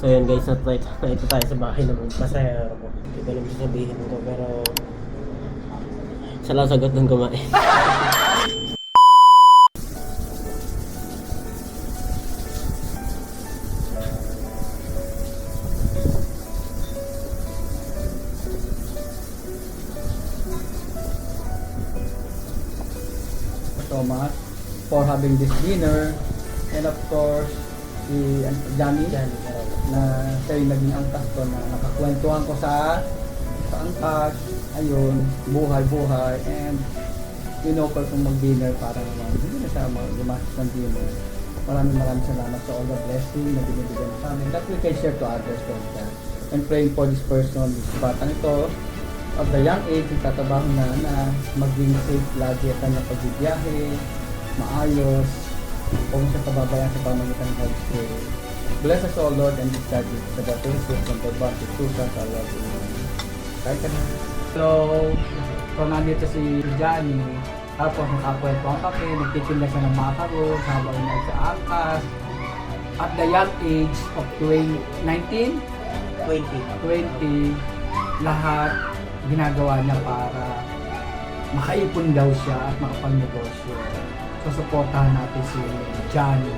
So yun guys, ito tayo sa bahay ng pasahero ko. Hindi ko alam sasabihin ko pero siya lang sagot ng kumain. Thomas for having this dinner, and of course si Johnny na siya yung naging angkas ko na nakakwentuhan ko sa angkas, ayun, buhay, and in-offer kong mag-dinner para naman hindi na siya gumastos ng dinner. Maraming salamat sa all the blessing na binibigyan sa amin that we can share to others like that. And praying for this person, this batang ito of the young age, tatabaho na maging safe lagi at kanyang pagbibiyahe, maayos, kung siya pababayaan sa pamagitan ng Holy Spirit. Bless us all, Lord, and this time sa baptism ng pagbati, susan sa Lord. Kahit ka na. So nandito si Johnny, tapos nakakwento ang kape, nagtitinda siya ng macaron, habang nasa angkas. At the young age of 19, 20, lahat ginagawa niya para makaipon daw siya at makapagnegosyo. So, supportahan natin si Johnny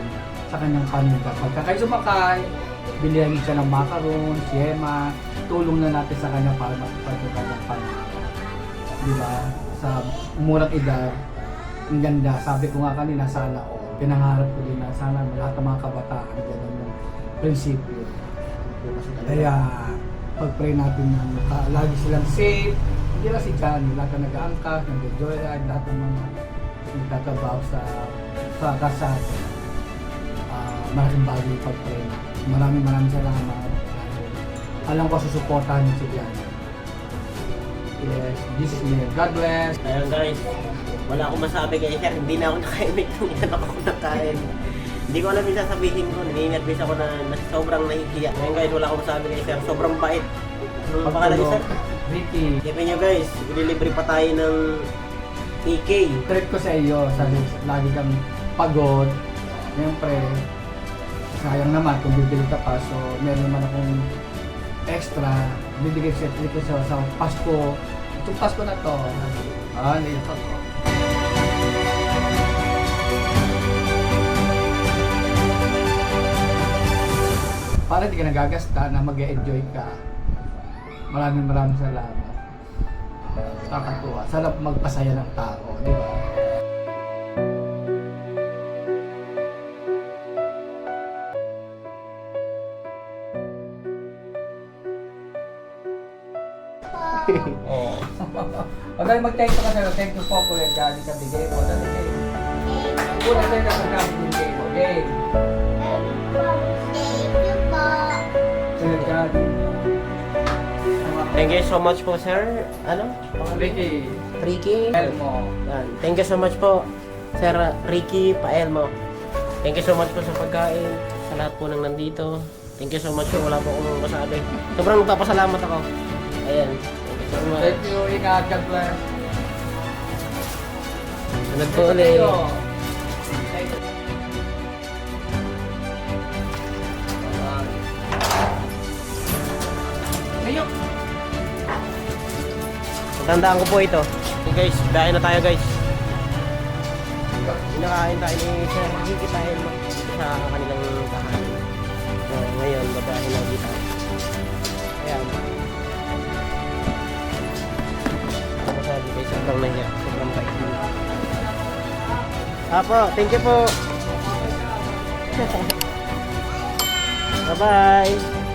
sa kanyang paninda. Pagka kayo sumakay, bilihan siya ng macaron, siyema, tulong na natin sa kanya para makapag yung kanyang paninda. Diba? Sa murang edad, ang ganda. Sabi ko nga kanina, sana pinangarap ko din na sana lahat ng mga kabataan ganun yung prinsipyo. Kaya, pag-pray natin na lagi silang safe. Hindi lang si Johnny, lahat na nag-aangkas, nag-joyride, lahat ng mga nagtatabaw sa kasada. Malaking bagay yung pag-pray natin. Maraming salamat. Alam ko susuportahan niyo si Johnny. Yes, this is me. God bless. Ayun guys, wala akong masabi kay sir, hindi na ako nakaimik nung inan ako nakain. Hindi ko alam yung sasabihin ko, nininervous ako na sobrang nahihiya. Ngayon guys, wala akong masabi kay sir, sobrang bait. Ano pangalan ni sir? Ricky. Isipin nyo guys, ililibre pa tayo ng PK. Threat ko sa iyo, sabi, lagi kang pagod. Siyempre, sayang naman kung bibili ka pa. So, meron naman akong extra. Bibigay ko sa Pasko. Itong Pasko na to. Nito to. Para di ka nagagasta na mag-enjoy ka. Maraming salamat. Kakatuwa. Sarap magpasaya ng tao, di ba? Oh. Dahil mag-thank you ka sa'yo. Thank you po po yung galing ka bigay mo. Dali kayo. Una tayo na pagkakas bigay mo. Okay. Thank you so much po sir. Ano? Ricky. Ricky. Elmo. Yan. Thank you so much po sir Ricky Paelmo. Thank you so much po sa pagkain. Sa lahat po nang nandito. Thank you so much po. Wala po akong masabi. Sobrang nagpapasalamat ako. Ayan. Thank you so much. Thank you. Ingat. God bless. Sunod po ulit. Tandaan ko po ito. Okay guys, dahil na tayo guys. Pinakain tayo ni Sir Ricky Paelmo sa kanilang tahanan. So, ngayon, babahin na dito. Ayan. Ako sabi guys, sobrang nahiya. Sobrang bait. Apo, thank you po. Bye-bye.